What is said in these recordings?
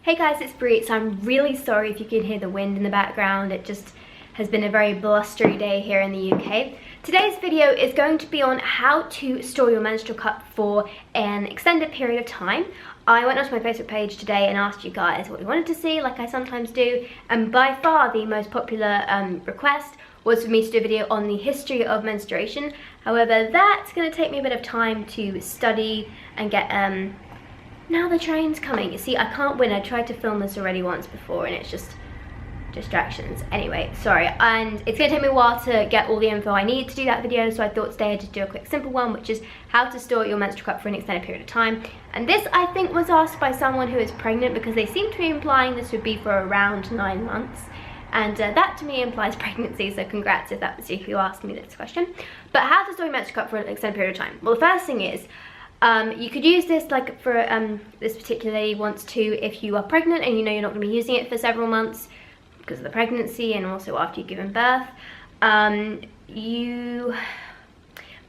Hey guys, it's Brie. So I'm really sorry if you can hear the wind in the background. It just has been a very blustery day here in the UK. Today's video is going to be on how to store your menstrual cup for an extended period of time. I went onto my Facebook page today and asked you guys what you wanted to see, like I sometimes do, and by far the most popular request was for me to do a video on the history of menstruation. However, that's going to take me a bit of time to study and get now the train's coming. You see, I can't win. I tried to film this already once before and it's just distractions. Anyway, sorry. And it's going to take me a while to get all the info I need to do that video, so I thought today I'd just do a quick simple one, which is how to store your menstrual cup for an extended period of time. And this, I think, was asked by someone who is pregnant, because they seem to be implying this would be for around 9 months. And that to me implies pregnancy, so congrats if that was you who asked me this question. But how to store your menstrual cup for an extended period of time? Well, the first thing is, you could use this like for this particular lady wants to, if you are pregnant and you know you're not going to be using it for several months because of the pregnancy and also after you've given birth. You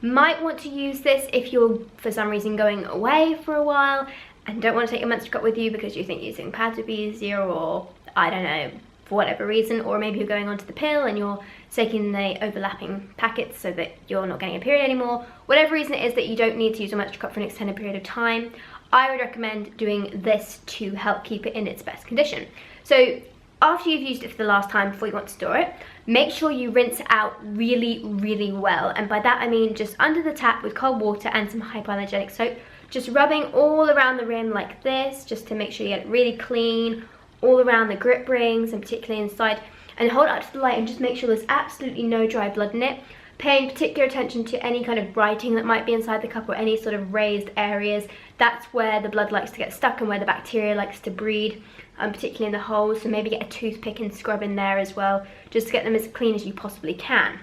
might want to use this if you're for some reason going away for a while and don't want to take your menstrual cup with you because you think using pads would be easier, or I don't know, for whatever reason, or maybe you're going onto the pill and you're taking the overlapping packets so that you're not getting a period anymore. Whatever reason it is that you don't need to use your menstrual cup for an extended period of time, I would recommend doing this to help keep it in its best condition. So after you've used it for the last time before you want to store it, make sure you rinse it out really well. And by that I mean just under the tap with cold water and some hypoallergenic soap, just rubbing all around the rim like this, just to make sure you get it really clean, all around the grip rings and particularly inside, and hold it up to the light and just make sure there's absolutely no dry blood in it. Paying particular attention to any kind of writing that might be inside the cup or any sort of raised areas. That's where the blood likes to get stuck and where the bacteria likes to breed, particularly in the holes. So maybe get a toothpick and scrub in there as well, just to get them as clean as you possibly can.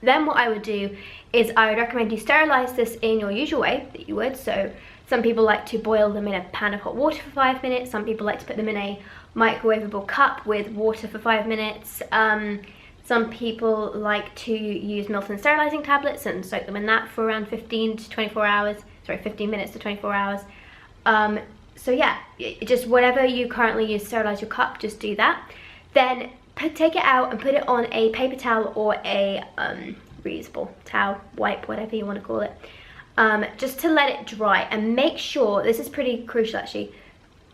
Then what I would do is I would recommend you sterilize this in your usual way that you would. So some people like to boil them in a pan of hot water for 5 minutes. Some people like to put them in a microwavable cup with water for 5 minutes. Some people like to use Milton sterilizing tablets and soak them in that for around 15 to 24 hours. Sorry, 15 minutes to 24 hours. So yeah, just whatever you currently use to sterilize your cup, just do that. Then take it out and put it on a paper towel or a reusable towel, wipe, whatever you want to call it. Just to let it dry, and make sure, this is pretty crucial actually,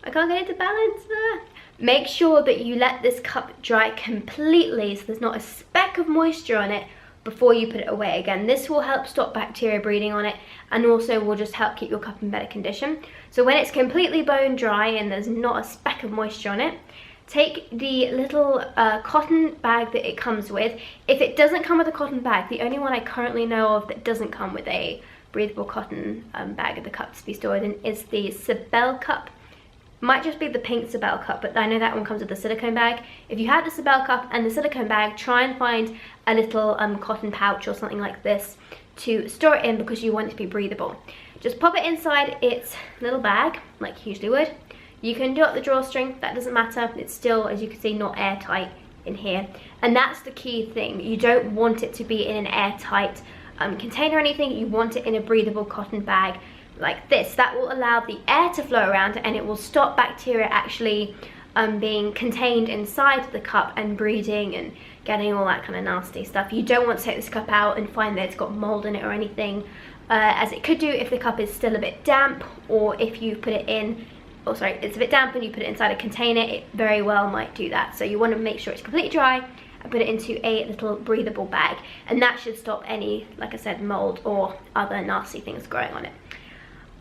I can't get it to balance there. Make sure that you let this cup dry completely so there's not a speck of moisture on it before you put it away again. This will help stop bacteria breeding on it and also will just help keep your cup in better condition. So when it's completely bone dry and there's not a speck of moisture on it, take the little cotton bag that it comes with. If it doesn't come with a cotton bag, the only one I currently know of that doesn't come with a breathable cotton bag of the cup to be stored in is the Sabelle cup. Might just be the pink Sabelle cup, but I know that one comes with a silicone bag. If you have the Sabelle cup and the silicone bag, try and find a little cotton pouch or something like this to store it in, because you want it to be breathable. Just pop it inside its little bag like you usually would. You can do up the drawstring, that doesn't matter. It's still, as you can see, not airtight in here. And that's the key thing. You don't want it to be in an airtight container or anything. You want it in a breathable cotton bag like this. That will allow the air to flow around and it will stop bacteria actually being contained inside the cup and breeding and getting all that kind of nasty stuff. You don't want to take this cup out and find that it's got mold in it or anything, as it could do if the cup is still a bit damp, or if you put it in, oh sorry, it's a bit damp and you put it inside a container, it very well might do that. So you want to make sure it's completely dry and put it into a little breathable bag, and that should stop any, like I said, mold or other nasty things growing on it.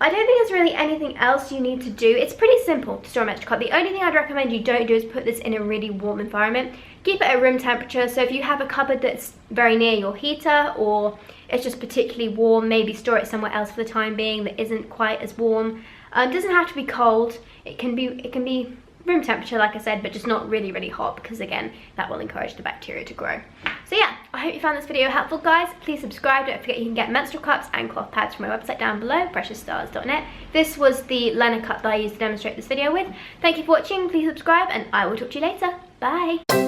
I don't think there's really anything else you need to do. It's pretty simple to store a menstrual cup. The only thing I'd recommend you don't do is put this in a really warm environment. Keep it at room temperature. So if you have a cupboard that's very near your heater, or it's just particularly warm, maybe store it somewhere else for the time being that isn't quite as warm. It doesn't have to be cold. It can be room temperature, like I said, but just not really hot, because again, that will encourage the bacteria to grow. So yeah, I hope you found this video helpful, guys. Please subscribe. Don't forget you can get menstrual cups and cloth pads from my website down below, preciousstars.net. This was the Lena cup that I used to demonstrate this video with. Thank you for watching. Please subscribe and I will talk to you later. Bye.